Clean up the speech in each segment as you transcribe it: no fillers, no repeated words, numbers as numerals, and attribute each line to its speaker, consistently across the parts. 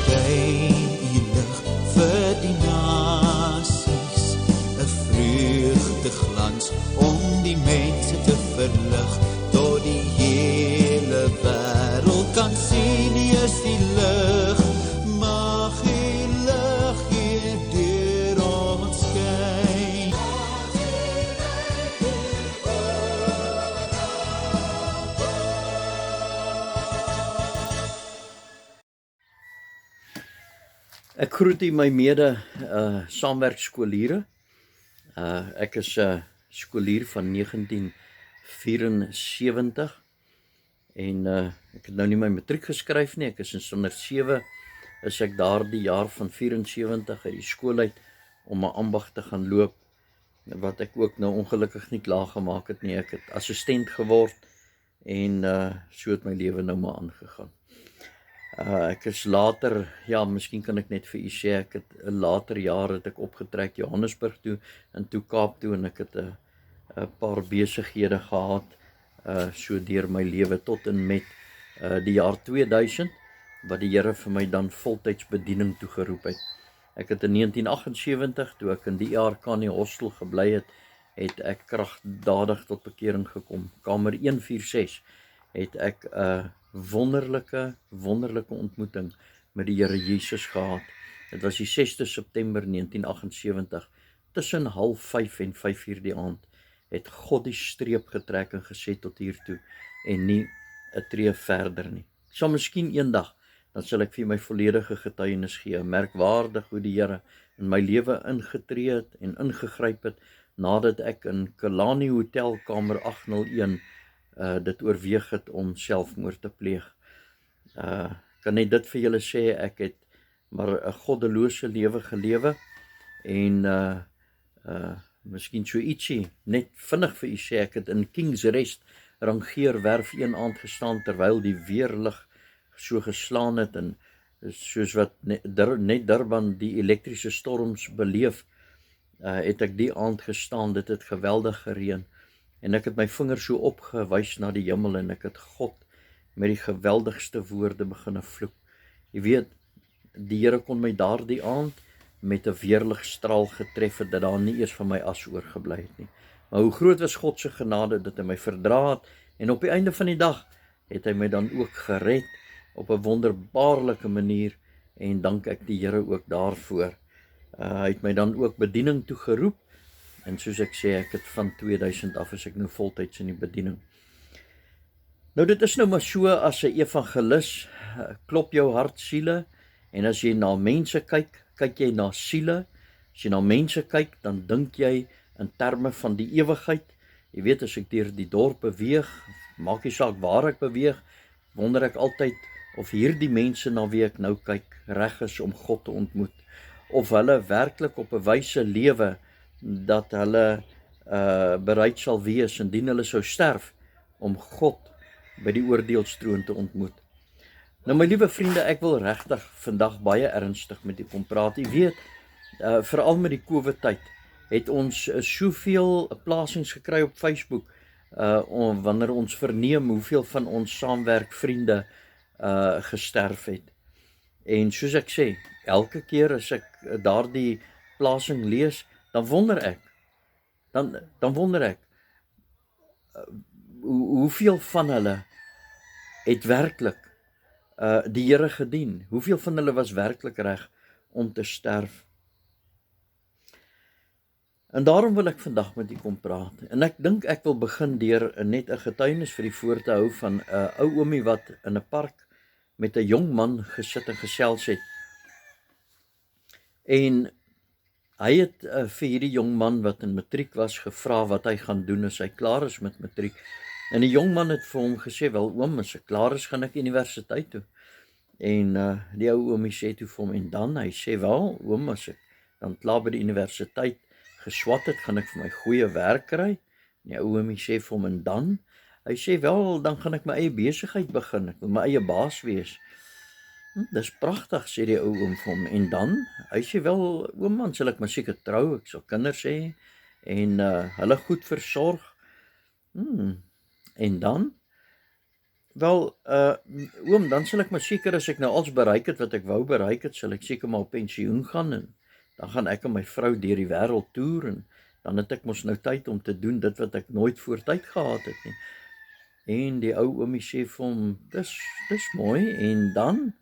Speaker 1: skyn u lig vir die nasies, 'n vreugdeglans om die mense te verlig, tot die hele wêreld kan sien, U is die lig, mag U lig hier deur ons skyn.
Speaker 2: Ek groet u my mede saamwerkskoliere. Ek is skolier van 1974 en ek het nou nie my matriek geskryf nie. Ek is in standaard 7, is ek daardie jaar van 74 uit die skool uit om 'n ambag te gaan loop, wat ek ook nou ongelukkig nie klaar gemaak het nie. Ek het assistent geword en so het my lewe nou maar aangegaan. Ek is later, ja, miskien kan ek net vir u sê, ek het 'n later jaar het ek opgetrek Johannesburg toe en toe Kaap toe en ek het 'n paar besighede gehad so deur my lewe tot en met die jaar 2000 wat die Here vir my dan voltyds bediening toegeroep het. Ek het in 1978 toe ek in die Arcani hostel gebly het, het ek kragdadig tot bekering gekom. Kamer 146 het ek 'n wonderlike ontmoeting met die Here Jesus gehad. Dit was die 6de September 1978, tussen 4:30 en 5:00 die aand, het God die streep getrek en gesê tot hier toe en nie 'n tree verder nie. So miskien eendag, dan sal ek vir my volledige getuienis gee, merkwaardig hoe die Here in my lewe ingetree het en ingegryp het, nadat ek in Kalani Hotel kamer 801 dit oorweeg het om selfmoord te pleeg. Kan net dit vir julle sê, ek het maar 'n goddelose lewe gelewe en miskien so ietsie, net vinnig vir u sê, ek het in King's Rest rangeerwerf een aand gestaan terwyl die weerlig so geslaan het en soos wat net Durban die elektriese storms beleef, het ek die aand gestaan, dit het geweldig gereën. En ek het my vinger so opgewys na die hemel en ek het God met die geweldigste woorde begine vloek. Jy weet, die Here kon my daardie aand met 'n weerligstraal getref het, dat daar nie eers van my as oorgebly het nie. Maar hoe groot was God se genade dat hy my verdra het, en op die einde van die dag het hy my dan ook gered op 'n wonderbaarlike manier, en dank ek die Here ook daarvoor. Hy het my dan ook bediening toegeroep, en soos ek sê, ek het van 2000 af is ek nou voltyds in die bediening. Nou dit is nou maar so, as 'n evangelis klop jou hart siele, en as jy na mense kyk, kyk jy na siele. As jy na mense kyk, dan dink jy in terme van die ewigheid. Jy weet, as ek deur die dorp beweeg, maak nie saak waar ek beweeg, wonder ek altyd of hierdie mense na wie ek nou kyk reg is om God te ontmoet, of hulle werklik op 'n wyse lewe dat hulle bereid sal wees indien hulle sou sterf om God by die oordeelstroon te ontmoet. Nou my liewe vriende, ek wil regtig vandag baie ernstig met u kom praat. U weet, veral met die COVID tyd het ons soveel plasings gekry op Facebook wanneer ons verneem hoeveel van ons saamwerkvriende gesterf het. En soos ek sê, elke keer as ek daardie plasing lees, dan wonder ek, hoeveel van hulle het werklik die Here gedien? Hoeveel van hulle was werklik reg om te sterf? En daarom wil ek vandag met u kom praat. En ek dink ek wil begin deur net 'n getuienis vir u voor te hou van 'n ou oomie wat in 'n park met 'n jong man gesit en gesels het. En hy het vir hierdie jong man wat in matriek was gevra wat hy gaan doen as hy klaar is met matriek. En die jong man het vir hom gesê, wel oom, as ek klaar is, gaan ek universiteit toe. En die ou oomie sê toe vir hom, en dan? Hy sê, wel oom, as ek dan klaar by die universiteit geswat het, gaan ek vir my goeie werk kry. En die ou oomie sê vir hom, en dan? Hy sê, wel, dan gaan ek my eie besigheid begin, ek wil my eie baas wees. Dis pragtig, sê die ou oom vir hom, en dan? Hy sê, wel oom man, sal ek maar seker trou, ek sal kinders hê, en hulle goed versorg. En dan? Wel, oom, dan sal ek maar seker as ek nou alles bereik het wat ek wou bereik het, sal ek seker maar op pensioen gaan en dan gaan ek en my vrou deur die wêreld toer en dan het ek mos nou tyd om te doen dit wat ek nooit voor tyd gehad het nie. En die ou oomie sê vir hom, dis mooi en dan?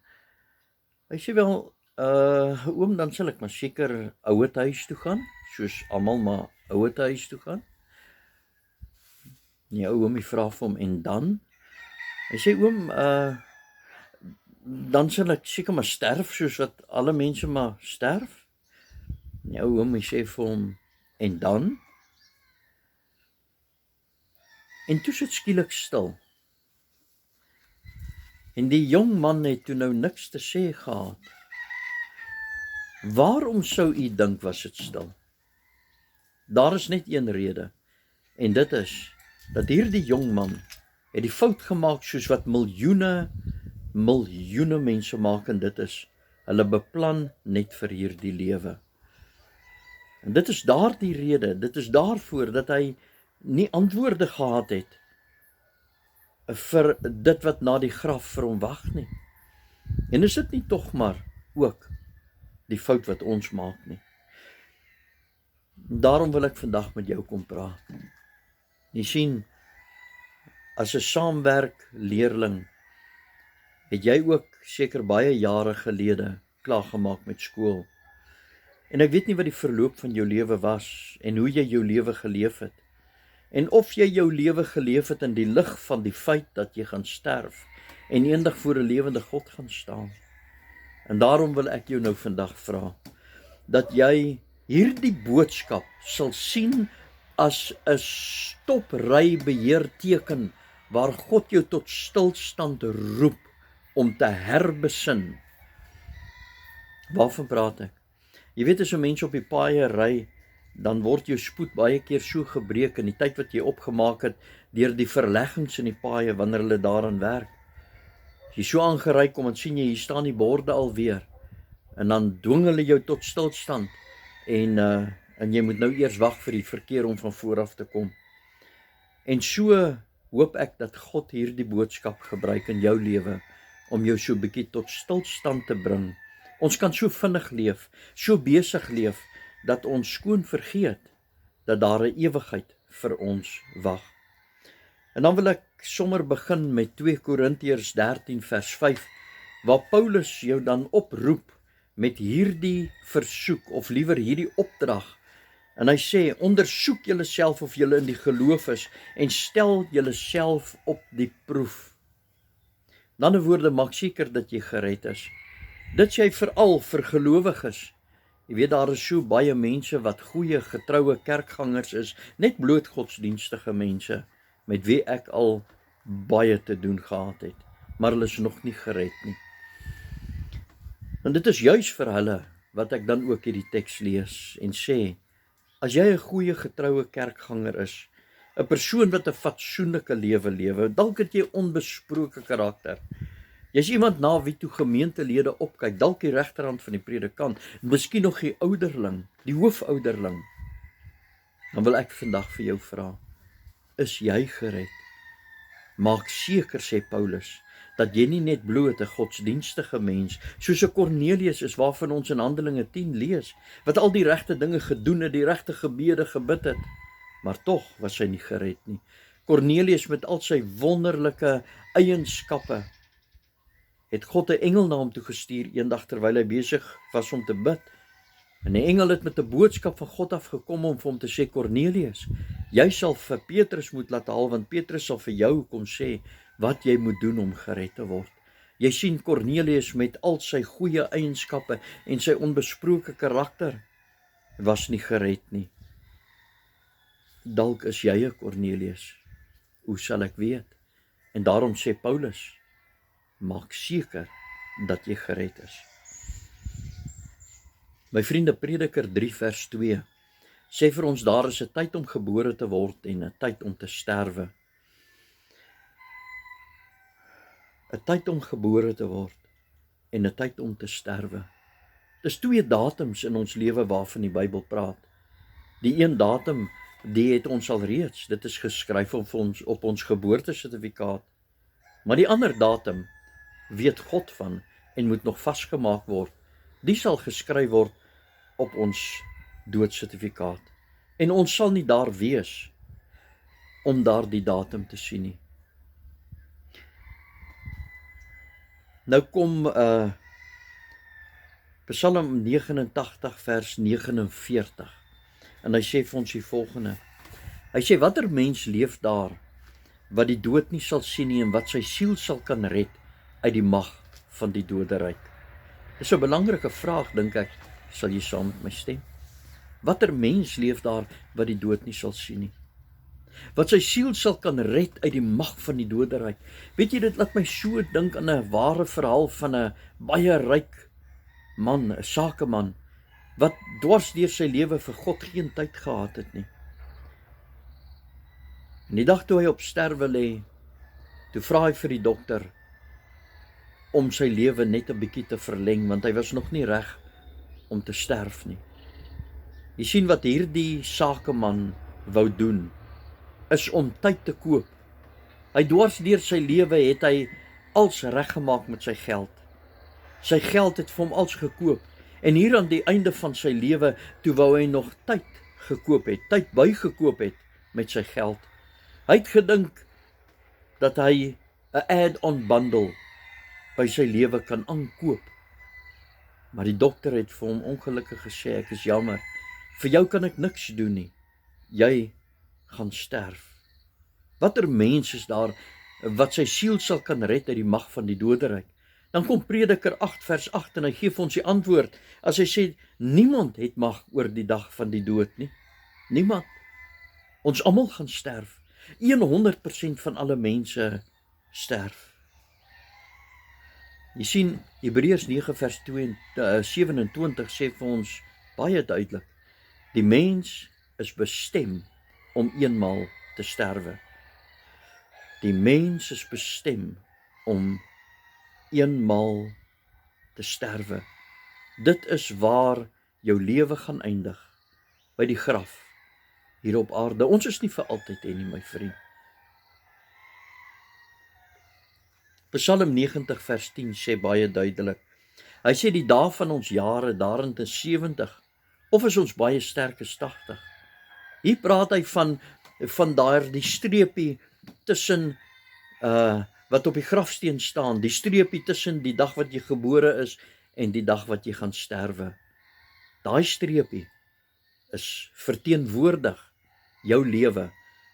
Speaker 2: Hy sê wel, oom, dan sal ek maar seker ouerhuis toe gaan, soos almal maar ouerhuis toe gaan. Die ou oomie vra vir hom en dan? Hy sê oom, dan sal ek seker maar sterf soos wat alle mense maar sterf. Die ou oomie sê vir hom en dan? En toe sit skielik stil. En die jong man het toe nou niks te sê gehad. Waarom sou u dink was dit stil? Daar is net een rede. En dit is dat hierdie jong man het die fout gemaak soos wat miljoene mense maak en dit is, hulle beplan net vir hierdie lewe. En dit is daardie rede, dit is daarvoor dat hy nie antwoorde gehad het vir dit wat na die graf vir hom wag nie. En is dit nie tog maar ook die fout wat ons maak nie? Daarom wil ek vandag met jou kom praat. Jy sien, as 'n saamwerk-leerling het jy ook seker baie jare gelede klaargemaak met skool. En ek weet nie wat die verloop van jou lewe was en hoe jy jou lewe geleef het. En of jy jou lewe geleef het in die lig van die feit dat jy gaan sterf en eendag voor 'n lewende God gaan staan. En daarom wil ek jou nou vandag vra dat jy hierdie boodskap sal sien as 'n stoprybeheerteken waar God jou tot stilstand roep om te herbesin. Waarvan praat ek? Jy weet as 'n mens op die paaie ry, dan word jou spoed baie keer so gebreek in die tyd wat jy opgemaak het deur die verleggings in die paaie wanneer hulle daaraan werk. As jy so aangery kom en sien jy hier staan die borde alweer en dan dwing hulle jou tot stilstand en jy moet nou eers wag vir die verkeer om van vooraf te kom. En so hoop ek dat God hierdie boodskap gebruik in jou lewe om jou so 'n bietjie tot stilstand te bring. Ons kan so vinnig leef, so besig leef dat ons skoon vergeet dat daar 'n ewigheid vir ons wag. En dan wil ek sommer begin met 2 Korintiërs 13 vers 5, waar Paulus jou dan oproep met hierdie versoek, of liewer hierdie opdrag. En hy sê, ondersoek julleself of julle in die geloof is, en stel julleself op die proef. In ander woorde, maak seker dat jy gered is. Dit sê hy veral vir gelowiges. Jy weet, daar is so baie mense wat goeie, getroue kerkgangers is, net bloot godsdienstige mense, met wie ek al baie te doen gehad het, maar hulle is nog nie gered nie. En dit is juis vir hulle wat ek dan ook hierdie teks lees en sê, as jy 'n goeie, getroue kerkganger is, 'n persoon wat 'n fatsoenlike lewe lewe, dalk het jy onbesproke karakter. Jy's iemand na wie toe gemeentelede opkyk, dalk die regterhand van die predikant, miskien nog die ouderling, die hoofouderling. Dan wil ek vandag vir jou vra, is jy gered? Maak seker, sê Paulus, dat jy nie net bloot 'n godsdienstige mens, soos 'n Kornelius is waarvan ons in Handelinge 10 lees, wat al die regte dinge gedoen het, die regte gebede gebid het, maar tog was hy nie gered nie. Kornelius met al sy wonderlike eienskappe, het God 'n engel na hom toe gestuur eendag terwyl hy besig was om te bid. En die engel het met 'n boodskap van God afgekom om vir hom te sê, Kornelius, jy sal vir Petrus moet laat haal, want Petrus sal vir jou kom sê wat jy moet doen om gered te word. Jy sien Kornelius met al sy goeie eienskappe en sy onbesproke karakter was nie gered nie. Dalk is jy 'n Kornelius. Hoe sal ek weet? En daarom sê Paulus, maak seker dat jy gered is. My vriende, Prediker 3 vers 2 sê vir ons, daar is 'n tyd om gebore te word en 'n tyd om te sterwe. 'n Tyd om gebore te word en 'n tyd om te sterwe. Dis 2 datums in ons lewe waarvan die Bybel praat. Die een datum, die het ons al reeds, dit is geskryf op ons geboortesertifikaat. Maar die ander datum weet God van en moet nog vasgemaak word. Die sal geskryf word op ons doodsertifikaat. En ons sal nie daar wees om daar die datum te sien nie. Nou kom Psalm 89 vers 49 en hy sê vir ons die volgende. Hy sê, watter mens leef daar wat die dood nie sal sien nie en wat sy siel sal kan red uit die mag van die doderyk? Dis 'n belangrike vraag, dink ek. Sal jy saam met my stem? Watter mens leef daar wat die dood nie sal sien nie? Wat sy siel sal kan red uit die mag van die doderyk? Weet jy, dit laat my so dink aan 'n ware verhaal van 'n baie ryk man, 'n sakeman, wat dwars deur sy lewe vir God geen tyd gehad het nie. En die dag toe hy op sterwe lê, toe vra hy vir die dokter om sy lewe net 'n bietjie te verleng, want hy was nog nie reg om te sterf nie. Jy sien wat hierdie sakeman wou doen, is om tyd te koop. Hy dwars deur sy lewe het hy als reggemaak met sy geld. Sy geld het vir hom als gekoop. En hier aan die einde van sy lewe, toe wou hy nog tyd gekoop het, tyd bygekoop het met sy geld. Hy het gedink dat hy 'n add-on bundle by sy lewe kan aankoop. Maar die dokter het vir hom ongelukkig gesê, ek is jammer, vir jou kan ek niks doen nie. Jy gaan sterf. Watter mens is daar wat sy siel sal kan red uit die mag van die doderyk? Dan kom Prediker 8 vers 8 en hy gee vir ons die antwoord, as hy sê, niemand het mag oor die dag van die dood nie. Niemand. Ons almal gaan sterf. 100% van alle mense sterf. Jy sien, Hebreërs 9 vers 27 sê vir ons baie duidelik, die mens is bestem om eenmaal te sterwe. Die mens is bestem om eenmaal te sterwe. Dit is waar jou lewe gaan eindig, by die graf, hier op aarde. Ons is nie vir altyd nie, my vriend. Psalm 90 vers 10 sê baie duidelik, hy sê die dae van ons jare daarin te 70, of is ons baie sterk is 80. Hier praat hy van daar die streepie tussen wat op die grafsteen staan, die streepie tussen die dag wat jy gebore is en die dag wat jy gaan sterwe. Daai streepie is verteenwoordig jou lewe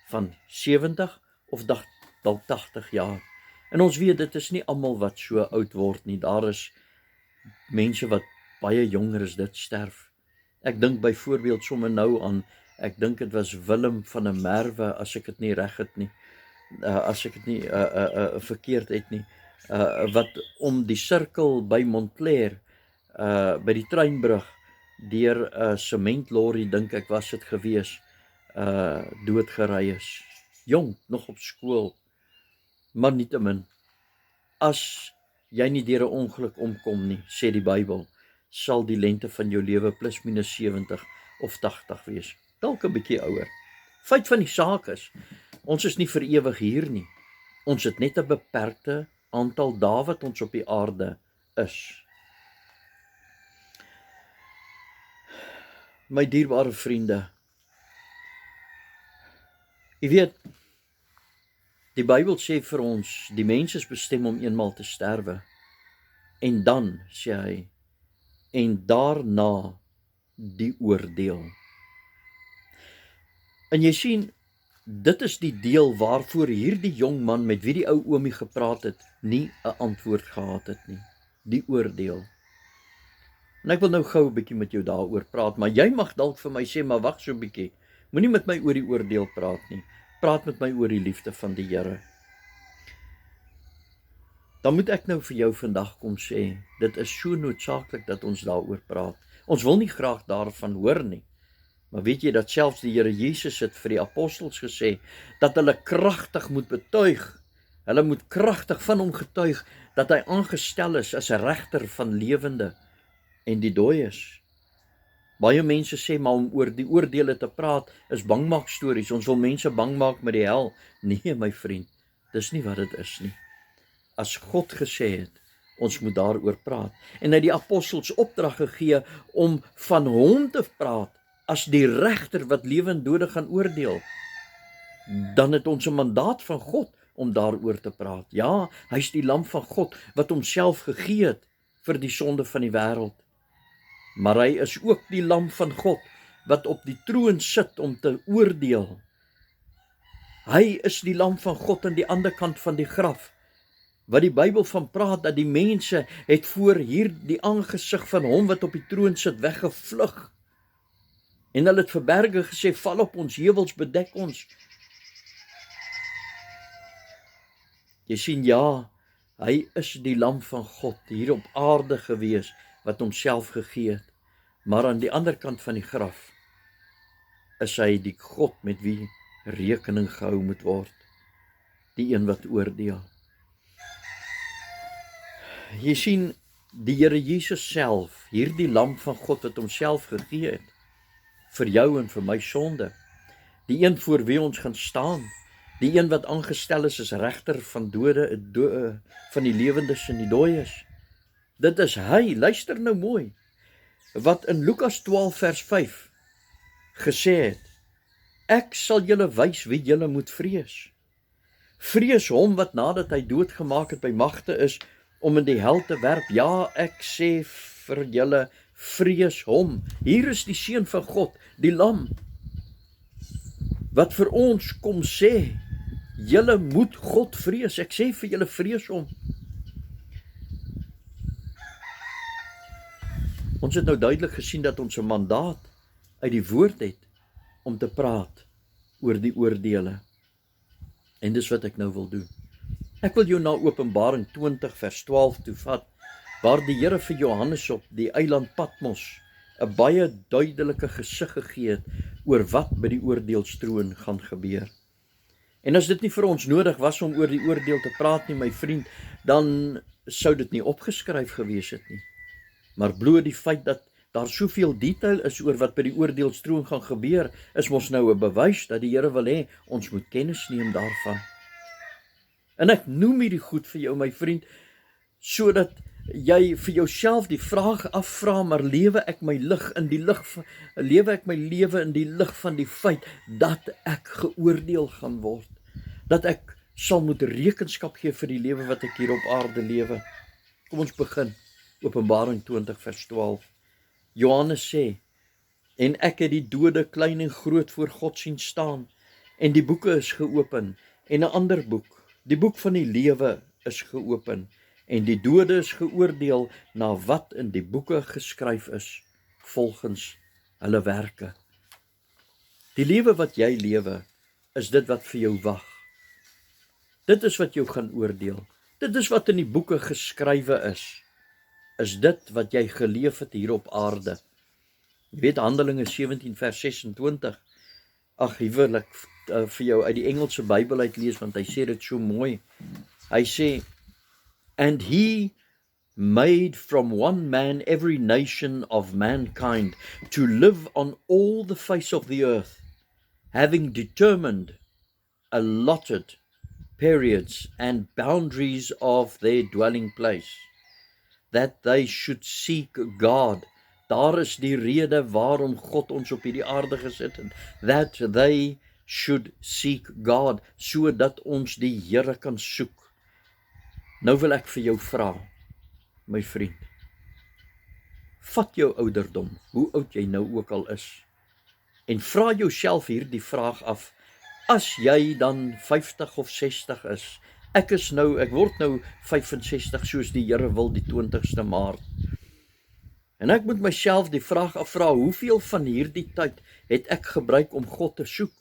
Speaker 2: van 70 of dalk 80 jaar. En ons weet, dit is nie almal wat so oud word nie. Daar is mense wat baie jonger as dit sterf. Ek dink byvoorbeeld sommer nou aan, ek dink dit was Willem van der Merwe, as ek dit nie reg het nie, as ek dit nie verkeerd het nie, wat om die sirkel by Montclair, by die treinbrug, deur 'n sementlorry, dink ek was dit gewees, doodgery is. Jong, nog op skool. Maar nietemin, as jy nie deur 'n ongeluk omkom nie, sê die Bybel, sal die lengte van jou lewe plus minus 70 of 80 wees. Dalk 'n bietjie ouer. Feit van die saak is, ons is nie vir ewig hier nie. Ons het net 'n beperkte aantal dae wat ons op die aarde is. My dierbare vriende, jy weet, die Bybel sê vir ons, die mens is bestem om eenmaal te sterwe. En dan, sê hy, en daarna die oordeel. En jy sien, dit is die deel waarvoor hierdie jong man met wie die ou oomie gepraat het, nie 'n antwoord gehad het nie. Die oordeel. En ek wil nou gou 'n bietjie met jou daaroor praat, maar jy mag dalk vir my sê, maar wag so 'n bietjie. Moenie met my oor die oordeel praat nie. Praat met my oor die liefde van die Here. Dan moet ek nou vir jou vandag kom sê, dit is so noodsaaklik dat ons daaroor praat. Ons wil nie graag daarvan hoor nie. Maar weet jy dat selfs die Here Jesus het vir die apostels gesê, dat hulle kragtig moet betuig, hulle moet kragtig van hom getuig, dat hy aangestel is as 'n regter van lewende en die dooies. Baie mense sê, maar om oor die oordeele te praat, is bangmaak stories, ons wil mense bang maak met die hel. Nee, my vriend, dis nie wat dit is nie. as God gesê het, ons moet daaroor praat. En hy het die apostels opdrag gegee om van hom te praat as die regter wat lewe en dode gaan oordeel. Dan het ons 'n mandaat van God om daaroor te praat. Ja, hy is die lam van God wat homself gegee het vir die sonde van die wêreld. Maar hy is ook die lam van God wat op die troon sit om te oordeel. Hy is die lam van God aan die ander kant van die graf, wat die Bybel van praat dat die mense het voor hier die aangesig van hom wat op die troon sit weggevlug. En hulle het verberge gesê, val op ons heuwels, bedek ons. Jy sien, ja, hy is die lam van God hier op aarde gewees, wat homself gegee het. Maar aan die ander kant van die graf is hy die God met wie rekening gehou moet word. Die een wat oordeel. Jy sien, die Here Jesus self, hierdie lam van God wat homself gegee het, vir jou en vir my sonde, die een voor wie ons gaan staan, die een wat aangestel is as regter van van die lewendes en die dooies. Dit is hy, luister nou mooi, wat in Lukas 12 vers 5 gesê het, ek sal julle wys wie julle moet vrees. Vrees hom wat nadat hy doodgemaak het by magte is, om in die hel te werp. Ja, ek sê vir julle, vrees hom. Hier is die seun van God, die lam, wat vir ons kom sê, julle moet God vrees. Ek sê vir julle, vrees hom. Ons het nou duidelik gesien dat ons 'n mandaat uit die woord het om te praat oor die oordeele. En dis wat ek nou wil doen. Ek wil jou na Openbaring 20 vers 12 toe vat, waar die Here vir Johannes op die eiland Patmos 'n baie duidelike gesig gegee het oor wat by die oordeelstroon gaan gebeur. En as dit nie vir ons nodig was om oor die oordeel te praat nie, my vriend, dan sou dit nie opgeskryf gewees het nie. Maar bloot die feit dat daar soveel detail is oor wat by die oordeelstroon gaan gebeur, is mos nou 'n bewys dat die Here wil hê ons moet kennis neem daarvan. En ek noem hierdie goed vir jou, my vriend, sodat jy vir jouself die vraag afvra, maar lewe ek my lewe in die lig van die feit dat ek geoordeel gaan word, dat ek sal moet rekenskap gee vir die lewe wat ek hier op aarde lewe. Kom ons begin, Openbaring 20 vers 12. Johannes sê, en ek het die dode klein en groot voor God sien staan, en die boeke is geopen, en 'n ander boek, die boek van die lewe is geopen, en die dode is geoordeel na wat in die boeke geskryf is, volgens hulle werke. Die lewe wat jy lewe, is dit wat vir jou wag. Dit is wat jou gaan oordeel. Dit is wat in die boeke geskrywe is dit wat jy geleef het hier op aarde. Jy weet, Handelinge 17 vers 26, ag, hier wil ek vir jou uit die Engelse Bybel uitlees, want hy sê dit so mooi. Hy sê, and he made from one man every nation of mankind to live on all the face of the earth, having determined allotted periods and boundaries of their dwelling place, that they should seek God. Daar is die rede waarom God ons op hierdie aarde gesit het, that they should seek God, sodat ons die Here kan soek. Nou wil ek vir jou vra, my vriend, vat jou ouderdom, hoe oud jy nou ook al is, en vra jouself hierdie vraag af, as jy dan 50 of 60 is, ek word nou 65 soos die Here wil die 20ste Maart. En ek moet myself die vraag afvra, hoeveel van hierdie tyd het ek gebruik om God te soek?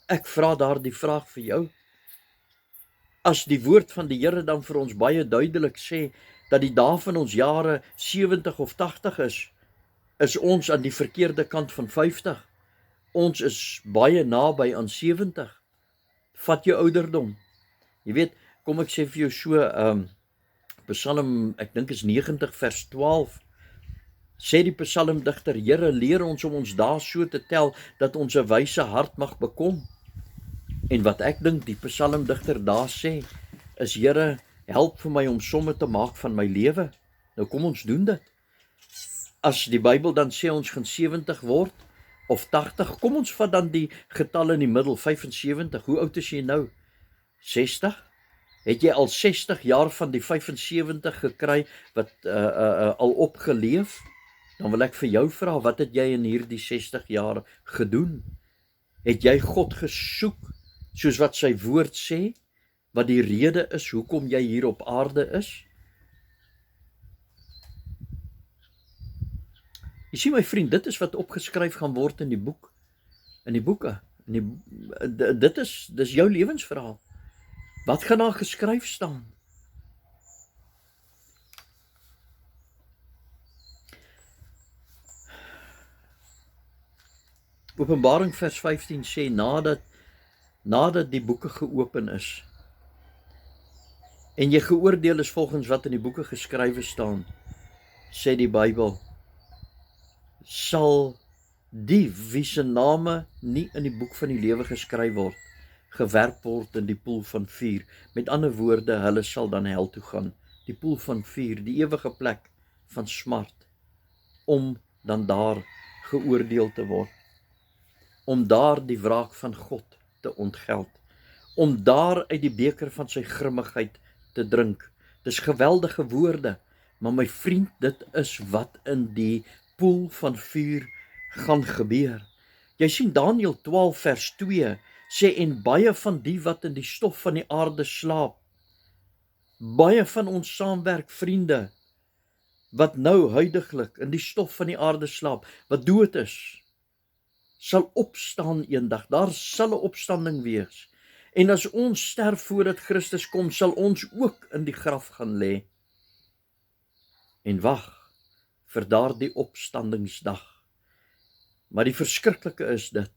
Speaker 2: Ek vra daar die vraag vir jou. As die woord van die Here dan vir ons baie duidelik sê, dat die dae van ons jare 70 of 80 is ons aan die verkeerde kant van 50. Ons is baie naby aan 70. Vat jou ouderdom. Jy weet, kom ek sê vir jou so, Psalm, ek dink is 90 vers 12, sê die psalmdigter, Here, leer ons om ons dae so te tel, dat ons 'n wyse hart mag bekom. En wat ek dink die psalmdigter daar sê, is, Here, Help vir my om somme te maak van my lewe. Nou kom ons doen dit. As die Bybel dan sê ons gaan 70 word, of 80, kom ons vat dan die getal in die middel, 75. Hoe oud is jy nou? 60? Het jy al 60 jaar van die 75 gekry wat al opgeleef? Dan wil ek vir jou vra, wat het jy in hierdie 60 jaar gedoen? Het jy God gesoek, soos wat sy woord sê, wat die rede is, hoekom jy hier op aarde is? Jy sien my vriend, dit is wat opgeskryf gaan word in die boek, in die boeke. Dit is jou lewensverhaal. Wat gaan daar geskryf staan? Openbaring vers 15 sê, nadat die boeke geopen is, en jy geoordeel is volgens wat in die boeke geskrywe staan, sê die Bybel, sal die wie se name nie in die boek van die lewe geskryf word, gewerp word in die poel van vuur. Met ander woorde, hulle sal dan hel toe gaan. Die poel van vuur, die ewige plek van smart, om dan daar geoordeel te word. Om daar die wraak van God te ontgeld. Om daar uit die beker van sy grimmigheid te drink. Dis geweldige woorde, maar my vriend, dit is wat in die poel van vuur gaan gebeur. Jy sien Daniël 12 vers 2 sê, en baie van die wat in die stof van die aarde slaap, baie van ons saamwerk vriende, wat nou huidiglik in die stof van die aarde slaap, wat dood is, sal opstaan eendag. Daar sal 'n opstanding wees. En as ons sterf voordat Christus kom, sal ons ook in die graf gaan lê en wag vir daardie opstandingsdag. Maar die verskriklike is dit,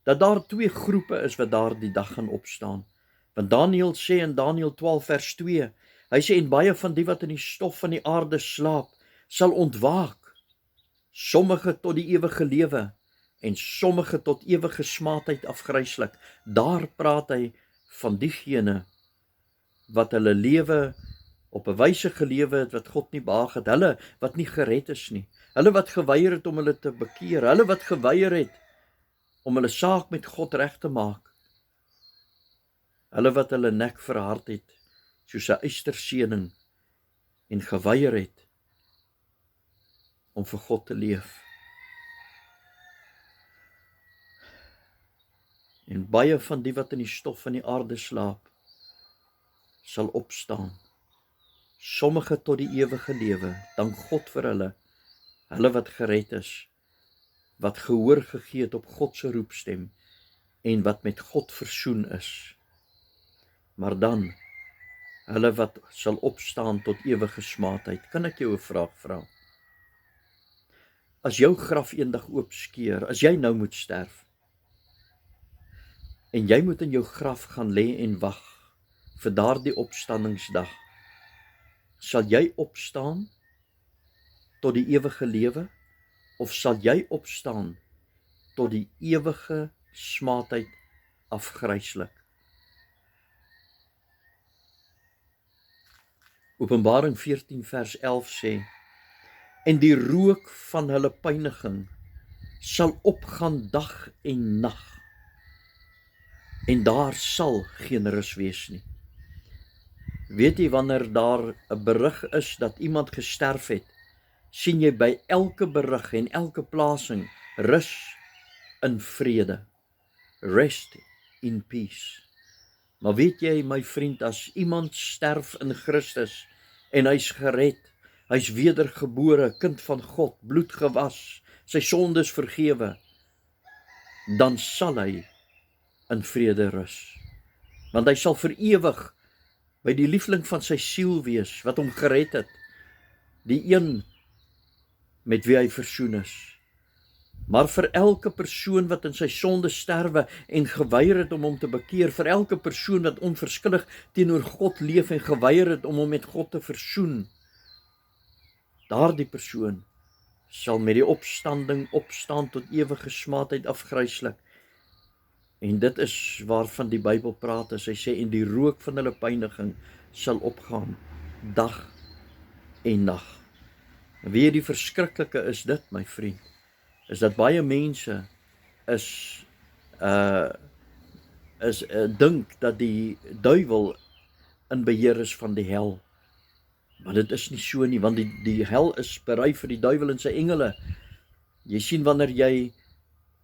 Speaker 2: dat daar twee groepe is wat daardie dag gaan opstaan. Want Daniël sê in Daniël 12 vers 2, hy sê, en baie van die wat in die stof van die aarde slaap, sal ontwaak, sommige tot die ewige lewe, en sommige tot ewige smaadheid afgryslik. Daar praat hy van diegene wat hulle lewe op 'n wyse gelewe het wat God nie behaag het, hulle wat nie gered is nie, hulle wat geweier het om hulle te bekeer, hulle wat geweier het om hulle saak met God reg te maak, hulle wat hulle nek verhard het soos 'n ysterseëning en geweier het om vir God te leef. En baie van die wat in die stof van die aarde slaap, sal opstaan. Sommige tot die ewige lewe, dank God vir hulle, hulle wat gered is, wat gehoor gegee het op God se roepstem, en wat met God versoen is. Maar dan, hulle wat sal opstaan tot ewige smaadheid. Kan ek jou 'n vraag vra? As jou graf eendag oopskeer, as jy nou moet sterf, en jy moet in jou graf gaan lê en wag vir daardie opstandingsdag, sal jy opstaan tot die ewige lewe, of sal jy opstaan tot die ewige smaadheid afgryslik? Openbaring 14 vers 11 sê, en die rook van hulle pyniging sal opgaan dag en nag, en daar sal geen rus wees nie. Weet jy, wanneer daar 'n berig is dat iemand gesterf het, sien jy by elke berig en elke plasing rus in vrede. Rest in peace. Maar weet jy, my vriend, as iemand sterf in Christus en hy's gered, hy's wedergebore, kind van God, bloed gewas, sy sondes vergewe, dan sal hy in vrede rus. Want hy sal vir ewig by die liefling van sy siel wees, wat hom gered het, die een met wie hy versoen is. Maar vir elke persoon wat in sy sonde sterwe en geweier het om hom te bekeer, vir elke persoon wat onverskillig teenoor God leef en geweier het om hom met God te versoen, daardie persoon sal met die opstanding opstaan tot ewige smaadheid afgryslik. En dit is waarvan die Bybel praat, as hy sê, en die rook van hulle pyniging sal opgaan, dag en nag. En weet jy, die verskriklike is dit, my vriend, is dat baie mense dink dat die duiwel in beheer is van die hel. Maar dit is nie so nie, want die hel is berei vir die duiwel en sy engele. Jy sien, wanneer jy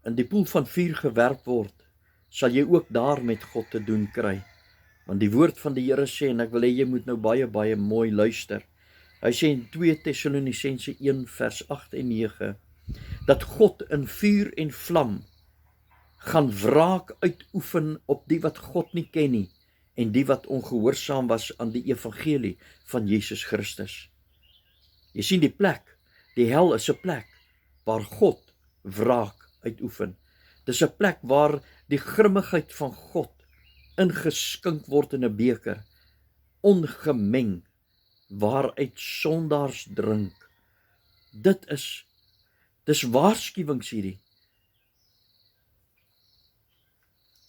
Speaker 2: in die poel van vuur gewerp word, sal jy ook daar met God te doen kry. Want die woord van die Here sê, en ek wil hê jy moet nou baie, baie mooi luister. Hy sê in 2 Tessalonisense 1 vers 8 en 9, dat God in vuur en vlam gaan wraak uitoefen op die wat God nie ken nie, en die wat ongehoorsaam was aan die evangelie van Jesus Christus. Jy sien die plek, die hel is 'n plek waar God wraak uitoefen. Dis 'n plek waar die grimmigheid van God ingeskink word in 'n beker, ongemeng, waaruit sondaars drink. Dis waarskuwings hierdie.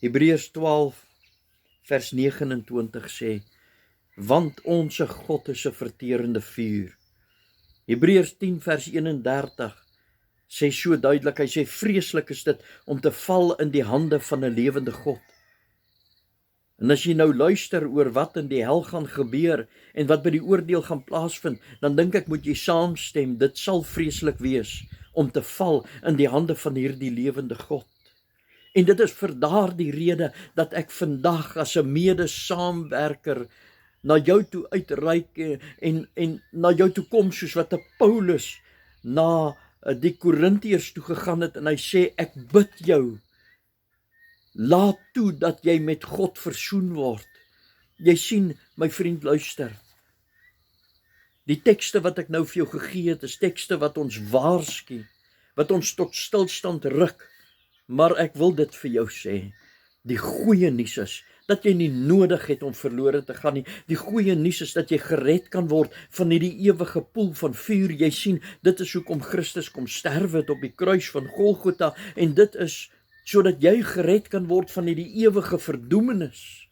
Speaker 2: Hebreërs 12 vers 29 sê, want onse God is 'n verterende vuur. Hebreërs 10 vers 31 sê so duidelik, hy sê, vreeslik is dit om te val in die hande van 'n lewende God. En as jy nou luister oor wat in die hel gaan gebeur en wat by die oordeel gaan plaasvind, dan dink ek moet jy saamstem, dit sal vreeslik wees om te val in die hande van hierdie lewende God. En dit is vir daardie rede dat ek vandag as 'n mede-saamwerker na jou toe uitreik en na jou toe kom, soos wat 'n Paulus na die Korintiërs toe gegaan het en hy sê, ek bid jou, laat toe dat jy met God versoen word. Jy sien, my vriend, luister. Die tekste wat ek nou vir jou gegee het, is tekste wat ons waarsku, wat ons tot stilstand ruk. Maar ek wil dit vir jou sê, die goeie nuus is, dat jy nie nodig het om verlore te gaan nie. Die goeie nuus is dat jy gered kan word van hierdie ewige poel van vuur. Jy sien, dit is hoekom Christus kom sterwe het op die kruis van Golgotha, en dit is sodat jy gered kan word van hierdie ewige verdoemenis.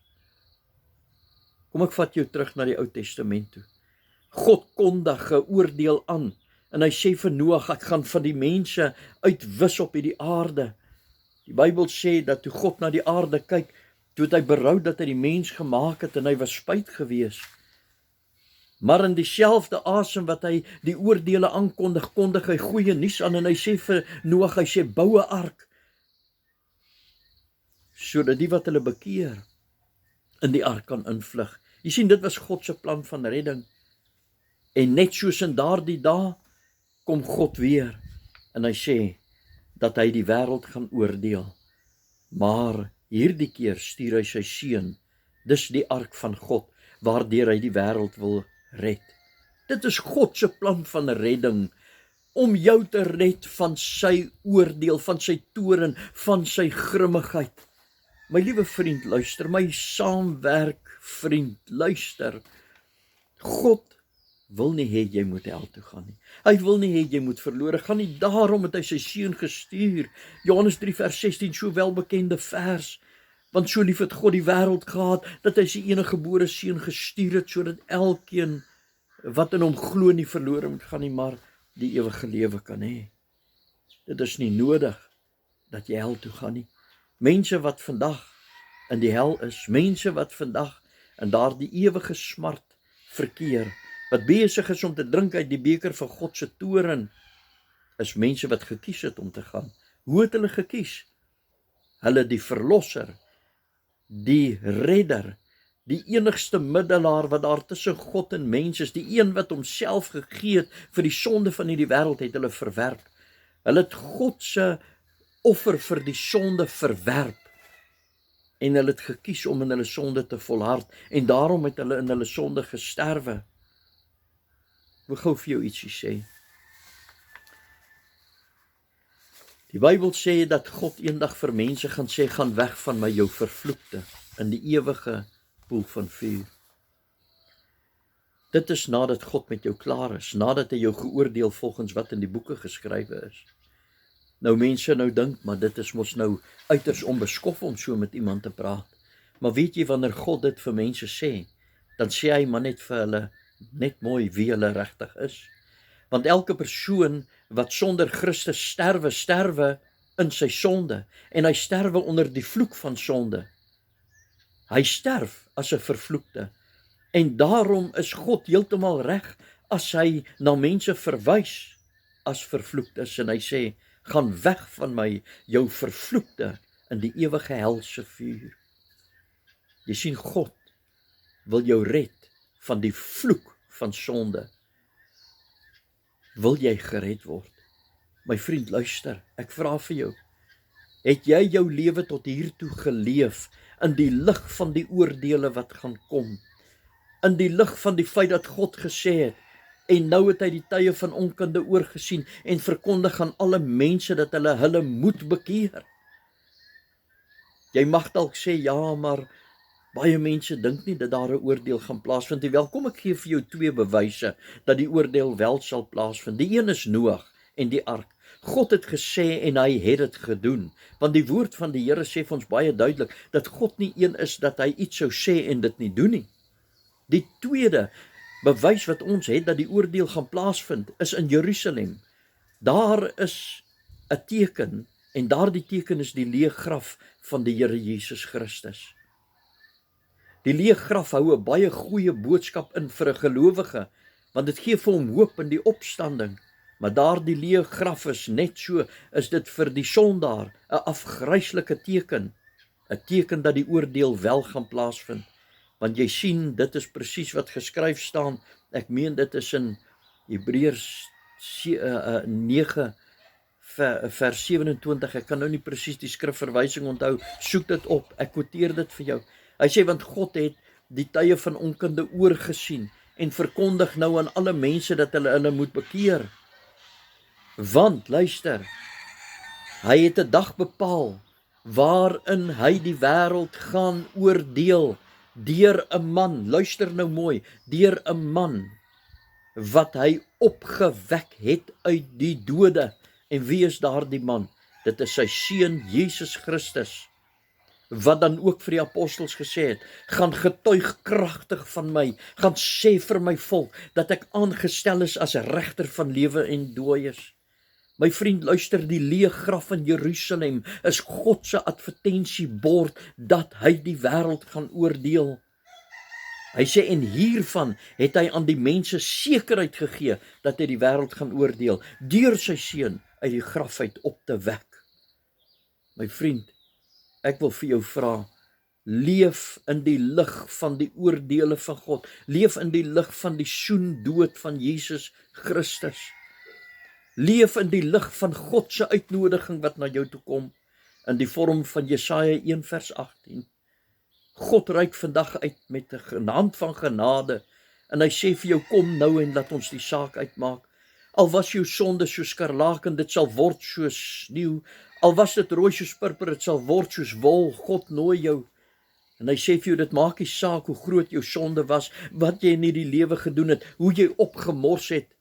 Speaker 2: Kom ek vat jou terug na die Ou Testament toe. God kondig 'n oordeel aan, en hy sê vir Noag, ek gaan van die mense uitwis op hierdie aarde. Die Bybel sê dat toe God na die aarde kyk, toe het hy berou dat hy die mens gemaak het en hy was spyt gewees. Maar in dieselfde asem wat hy die oordeele aankondig, kondig hy goeie nuus aan en hy sê vir Noag, hy sê bou 'n ark, sodat die wat hulle bekeer in die ark kan invlug. Jy sien, dit was God se plan van redding. En net soos in daardie dae kom God weer en hy sê dat hy die wêreld gaan oordeel. Maar hierdie keer stuur hy sy seun. Dis die ark van God waardeur hy die wêreld wil red. Dit is God se plan van redding, om jou te red van sy oordeel, van sy toorn, van sy grimmigheid. My liewe vriend, luister, my saamwerk vriend, luister. God wil nie hê jy moet hel toe gaan nie. Hy wil nie hê jy moet verlore gaan nie. Daarom het hy sy seun gestuur. Johannes 3 vers 16, so welbekende vers. Want so lief het God die wêreld gehad, dat hy sy enige gebore seun gestuur het, sodat elkeen wat in hom glo nie verlore moet gaan nie, maar die ewige lewe kan hê. Dit is nie nodig dat jy hel toe gaan nie. Mense wat vandag in die hel is, mense wat vandag in daardie ewige smart verkeer, wat besig is om te drink uit die beker van God se toorn, is mense wat gekies het om te gaan. Hoe het hulle gekies? Hulle die verlosser, die redder, die enigste middelaar wat daar tussen God en mens is, die een wat homself gegee het vir die sonde van hierdie wêreld, het hulle verwerp. Hulle het God se offer vir die sonde verwerp, en hulle het gekies om in hulle sonde te volhard, en daarom het hulle in hulle sonde gesterwe. Ek wil gou vir jou ietsie sê. Die Bybel sê dat God eendag vir mense gaan sê, gaan weg van my, jou vervloekte, in die ewige poel van vuur. Dit is nadat God met jou klaar is, nadat hy jou geoordeel volgens wat in die boeke geskrywe is. Nou mense nou dink, maar dit is mos nou uiters onbeskof om so met iemand te praat. Maar weet jy, wanneer God dit vir mense sê, dan sê hy maar net vir hulle, net mooi wie hulle regtig is. Want elke persoon wat sonder Christus sterwe, sterwe in sy sonde, en hy sterwe onder die vloek van sonde. Hy sterf as 'n vervloekte, en daarom is God heeltemal reg as hy na mense verwys as vervloektes, en hy sê, gaan weg van my, jou vervloekte, in die ewige helse vuur. Jy sien, God wil jou red van die vloek van sonde. Wil jy gered word? My vriend, luister, ek vra vir jou, het jy jou lewe tot hiertoe geleef in die lig van die oordeele wat gaan kom, in die lig van die feit dat God gesê het, en nou het hy die tye van onkunde oorgesien en verkondig aan alle mense dat hulle moet bekeer. Jy mag dalk sê, ja, maar baie mense dink nie dat daar 'n oordeel gaan plaasvind. Welkom, ek gee vir jou 2 bewyse dat die oordeel wel sal plaasvind. Die een is Noag en die ark. God het gesê en hy het dit gedoen. Want die woord van die Here sê vir ons baie duidelik dat God nie een is dat hy iets sou sê en dit nie doen nie. Die tweede bewys wat ons het dat die oordeel gaan plaasvind is in Jerusalem. Daar is 'n teken en daardie teken is die leë graf van die Here Jesus Christus. Die leë graf hou 'n baie goeie boodskap in vir 'n gelowige, want dit gee vir hom hoop in die opstanding. Maar daardie leë graf is net so, is dit vir die sondaar 'n afgryslike teken, 'n teken dat die oordeel wel gaan plaasvind. Want jy sien, dit is presies wat geskryf staan. Ek meen dit is in Hebreërs 9 vers 27. Ek kan nou nie presies die skrifverwysing onthou. Soek dit op. Ek quoteer dit vir jou. Hy sê, want God het die tye van onkunde oorgesien en verkondig nou aan alle mense dat hulle moet bekeer. Want, luister, hy het 'n dag bepaal waarin hy die wêreld gaan oordeel deur 'n man, luister nou mooi, deur 'n man wat hy opgewek het uit die dode. En wie is daardie man? Dit is sy seun Jesus Christus, wat dan ook vir die apostels gesê het, gaan getuig kragtig van my, gaan sê vir my volk, dat ek aangestel is as 'n regter van lewe en dooies. My vriend, luister, die leë graf in Jerusalem is God se advertensiebord dat hy die wêreld gaan oordeel. Hy sê, en hiervan het hy aan die mense sekerheid gegee dat hy die wêreld gaan oordeel, deur sy seun uit die graf uit op te wek. My vriend, ek wil vir jou vra, leef in die lig van die oordeele van God, leef in die lig van die soendood van Jesus Christus. Leef in die lig van God se uitnodiging wat na jou toe kom, in die vorm van Jesaja 1 vers 18. God reik vandag uit met 'n hand van genade, en hy sê vir jou, kom nou en laat ons die saak uitmaak. Al was jou sonde soos skarlaken, dit sal word soos sneeu. Al was dit rooi soos purper, dit sal word soos wol. God nooi jou. En hy sê vir jou, dit maak nie saak hoe groot jou sonde was, wat jy in hierdie lewe gedoen het, hoe jy opgemors het,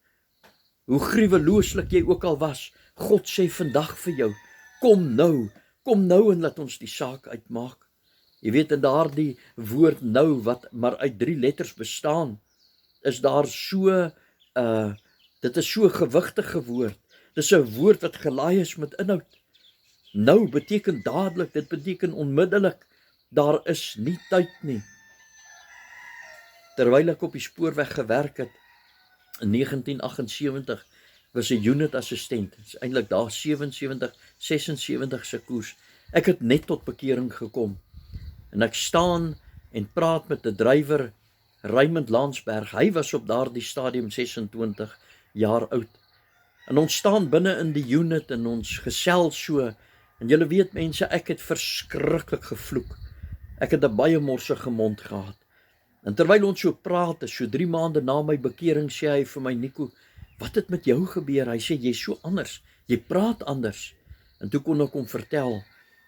Speaker 2: hoe gruwelooslik jy ook al was. God sê vandag vir jou, kom nou en laat ons die saak uitmaak. Jy weet, in daardie woord nou, wat maar uit 3 letters bestaan, is daar so, dit is so 'n gewigtige woord. Dit is 'n woord wat gelaai is met inhoud. Nou beteken dadelik, dit beteken onmiddellik, daar is nie tyd nie. Terwyl ek op die spoorweg gewerk het, in 1978, was 'n unit assistent, dit is eintlik daar 77, 76 se koers. Ek het net tot bekering gekom, en ek staan en praat met 'n drywer, Raymond Landsberg. Hy was op daardie stadium 26 jaar oud. En ons staan binne in die unit en ons gesels so, en julle weet mense, ek het verskriklik gevloek. Ek het 'n baie morsige mond gehad. En terwyl ons so praat, so 3 maande na my bekering, sê hy vir my, Nico, wat het met jou gebeur? Hy sê, jy's so anders, jy praat anders. En toe kon ek hom vertel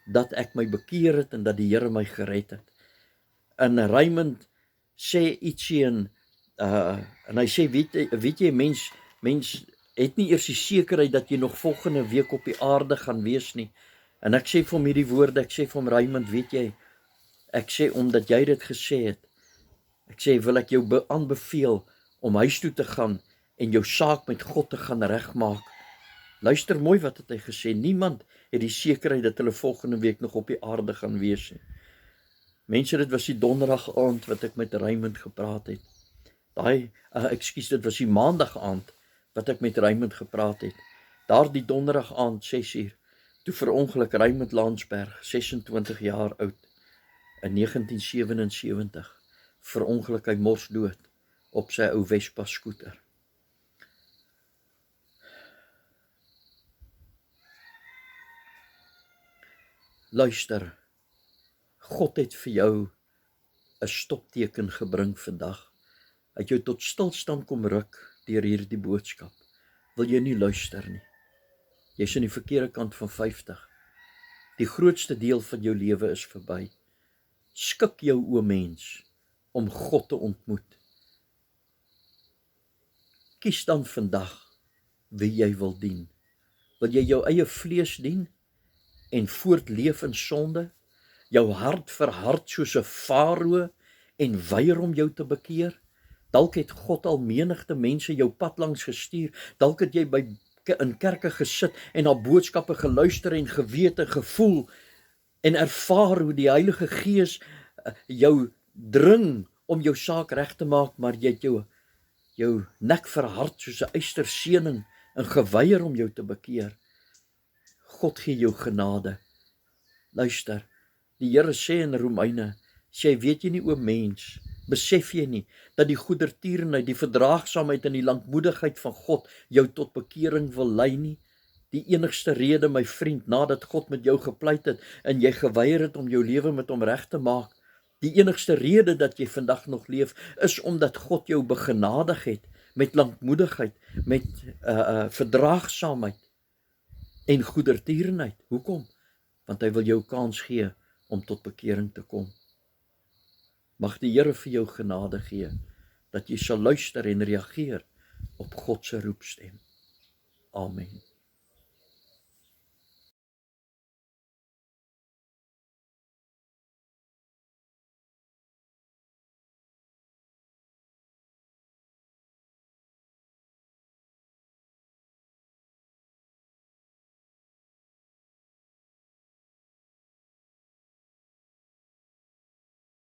Speaker 2: dat ek my bekeer het en dat die Here my gered het. En Raymond sê ietsie en hy sê, weet jy, mens het nie eers die sekerheid dat jy nog volgende week op die aarde gaan wees nie. En ek sê vir hom hierdie woorde, ek sê vir hom, Raymond, weet jy, ek sê, omdat jy dit gesê het, Ek sê, wil ek jou aanbeveel om huis toe te gaan en jou saak met God te gaan regmaak. Luister mooi wat het hy gesê, niemand het die sekerheid dat hulle volgende week nog op die aarde gaan wees nie. Mense, dit was die donderdag aand wat ek met Raymond gepraat het. Dit was die maandag aand wat ek met Raymond gepraat het. Daar die donderdag aand, 6 uur, toe verongeluk Raymond Landsberg, 26 jaar oud, in 1977, verongeluk hy mors dood op sy ou Vespa skooter. Luister, God het vir jou 'n stopteken gebring vandag. Hy het jou tot stilstand kom ruk deur hierdie boodskap. Wil jy nie luister nie? Jy's aan die verkeerde kant van 50. Die grootste deel van jou lewe is verby. Skik jou, o mens, om God te ontmoet. Kies dan vandag wie jy wil dien. Wil jy jou eie vlees dien en voortleef in sonde? Jou hart verhard soos 'n farao en weier om jou te bekeer? Dalk het God al menigte mense jou pad langs gestuur. Dalk het jy in kerke gesit en na boodskappe geluister en geweet en gevoel en ervaar hoe die Heilige Gees jou dring om jou saak reg te maak, maar jy het jou nek verhard soos 'n eystersening en geweier om jou te bekeer. God gee jou genade. Luister, die Here sê in Romeine, sê, weet jy nie, o mens, besef jy nie, dat die goedertierenheid, die verdraagsaamheid en die lankmoedigheid van God jou tot bekering wil lei nie? Die enigste rede, my vriend, nadat God met jou gepleit het en jy geweier het om jou lewe met hom reg te maak, die enigste rede dat jy vandag nog leef, is omdat God jou begenadig het met lankmoedigheid, met verdraagsaamheid en goedertierenheid. Hoekom? Want hy wil jou kans gee om tot bekering te kom. Mag die Here vir jou genade gee, dat jy sal luister en reageer op God se roepstem. Amen.